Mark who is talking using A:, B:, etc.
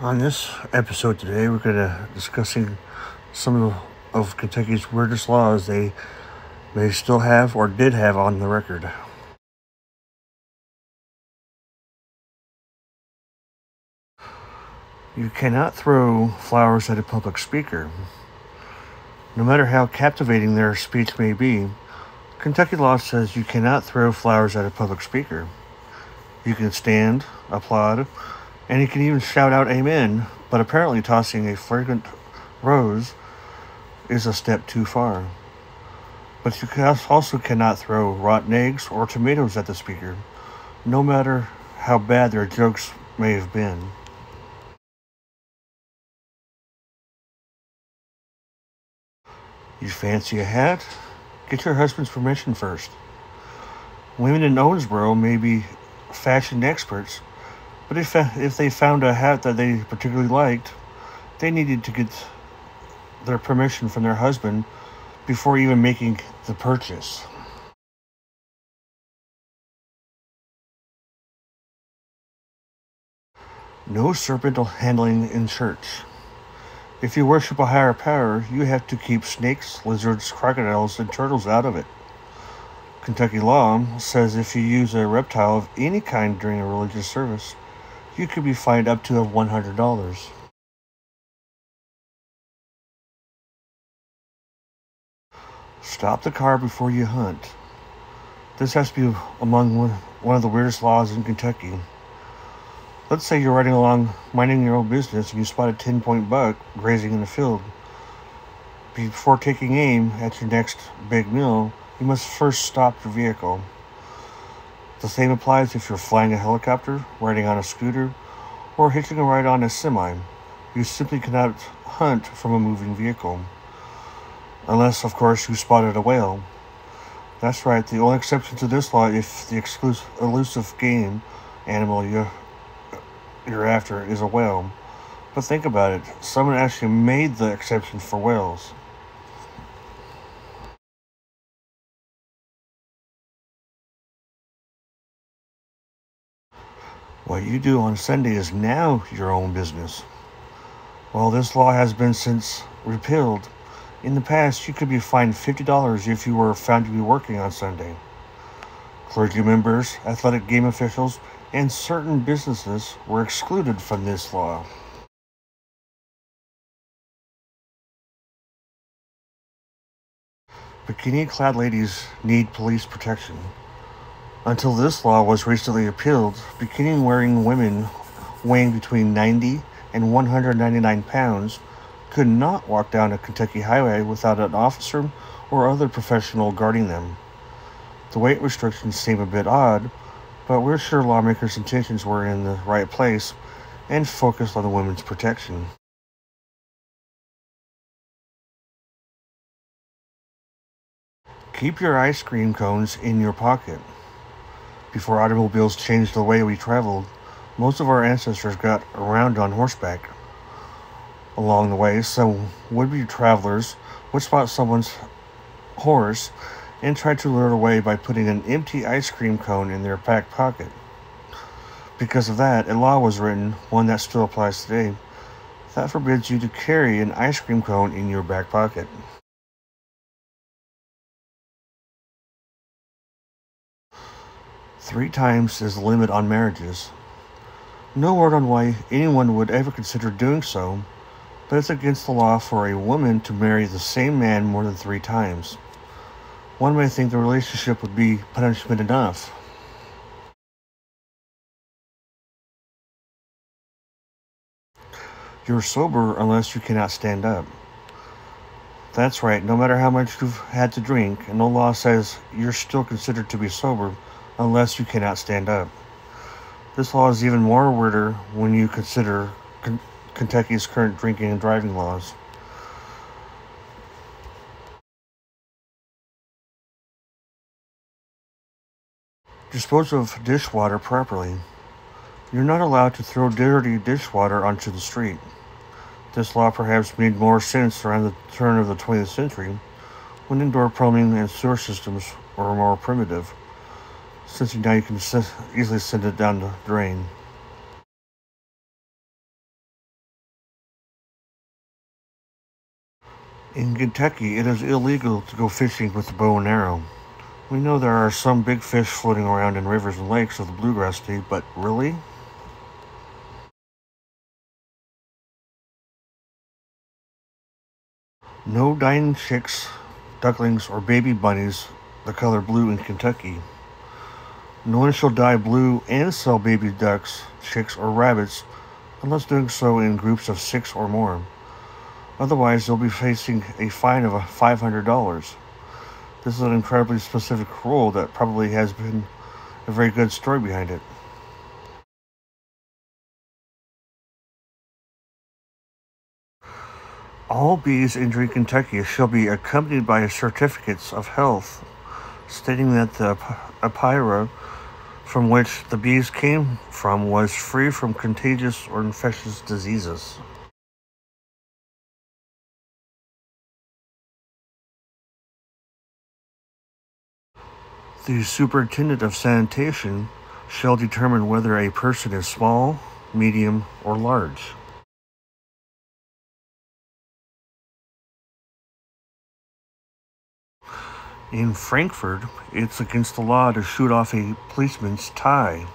A: On this episode today, we're going to discussing some of Kentucky's weirdest laws they may still have or did have on the record. You cannot throw flowers at a public speaker. No matter how captivating their speech may be, Kentucky law says you cannot throw flowers at a public speaker. You can stand, applaud, and you can even shout out amen, but apparently tossing a fragrant rose is a step too far. But you also cannot throw rotten eggs or tomatoes at the speaker, no matter how bad their jokes may have been. You fancy a hat? Get your husband's permission first. Women in Owensboro may be fashion experts, but if they found a hat that they particularly liked, they needed to get their permission from their husband before even making the purchase. No serpent handling in church. If you worship a higher power, you have to keep snakes, lizards, crocodiles, and turtles out of it. Kentucky law says if you use a reptile of any kind during a religious service, you could be fined up to $100. Stop the car before you hunt. This has to be among one of the weirdest laws in Kentucky. Let's say you're riding along, minding your own business, and you spot a 10-point buck grazing in the field. Before taking aim at your next big meal, you must first stop your vehicle. The same applies if you're flying a helicopter, riding on a scooter, or hitching a ride on a semi. You simply cannot hunt from a moving vehicle. Unless, of course, you spotted a whale. That's right, the only exception to this law if the elusive game animal you're after is a whale. But think about it, someone actually made the exception for whales. What you do on Sunday is now your own business. While this law has been since repealed, in the past you could be fined $50 if you were found to be working on Sunday. Clergy members, athletic game officials, and certain businesses were excluded from this law. Bikini-clad ladies need police protection. Until this law was recently repealed, bikini-wearing women weighing between 90 and 199 pounds could not walk down a Kentucky highway without an officer or other professional guarding them. The weight restrictions seem a bit odd, but we're sure lawmakers' intentions were in the right place and focused on the women's protection. Keep your ice cream cones in your pocket. Before automobiles changed the way we traveled, most of our ancestors got around on horseback. Along the way, some would-be travelers would spot someone's horse and try to lure it away by putting an empty ice cream cone in their back pocket. Because of that, a law was written, one that still applies today, that forbids you to carry an ice cream cone in your back pocket. Three times is the limit on marriages. No word on why anyone would ever consider doing so, but it's against the law for a woman to marry the same man more than 3 times. One may think the relationship would be punishment enough. You're sober unless you cannot stand up. That's right, no matter how much you've had to drink, and no law says you're still considered to be sober unless you cannot stand up. This law is even more weirder when you consider Kentucky's current drinking and driving laws. Dispose of dishwater properly. You're not allowed to throw dirty dishwater onto the street. This law perhaps made more sense around the turn of the 20th century, when indoor plumbing and sewer systems were more primitive, since now you can easily send it down the drain. In Kentucky, it is illegal to go fishing with a bow and arrow. We know there are some big fish floating around in rivers and lakes of the bluegrass state, but really? No dying chicks, ducklings, or baby bunnies the color blue in Kentucky. No one shall dye blue and sell baby ducks, chicks, or rabbits unless doing so in groups of 6 or more. Otherwise, they'll be facing a fine of $500. This is an incredibly specific rule that probably has been a very good story behind it. All bees entering Kentucky shall be accompanied by certificates of health stating that the apira from which the bees came from was free from contagious or infectious diseases. The superintendent of sanitation shall determine whether a person is small, medium, or large. In Frankfurt, it's against the law to shoot off a policeman's tie.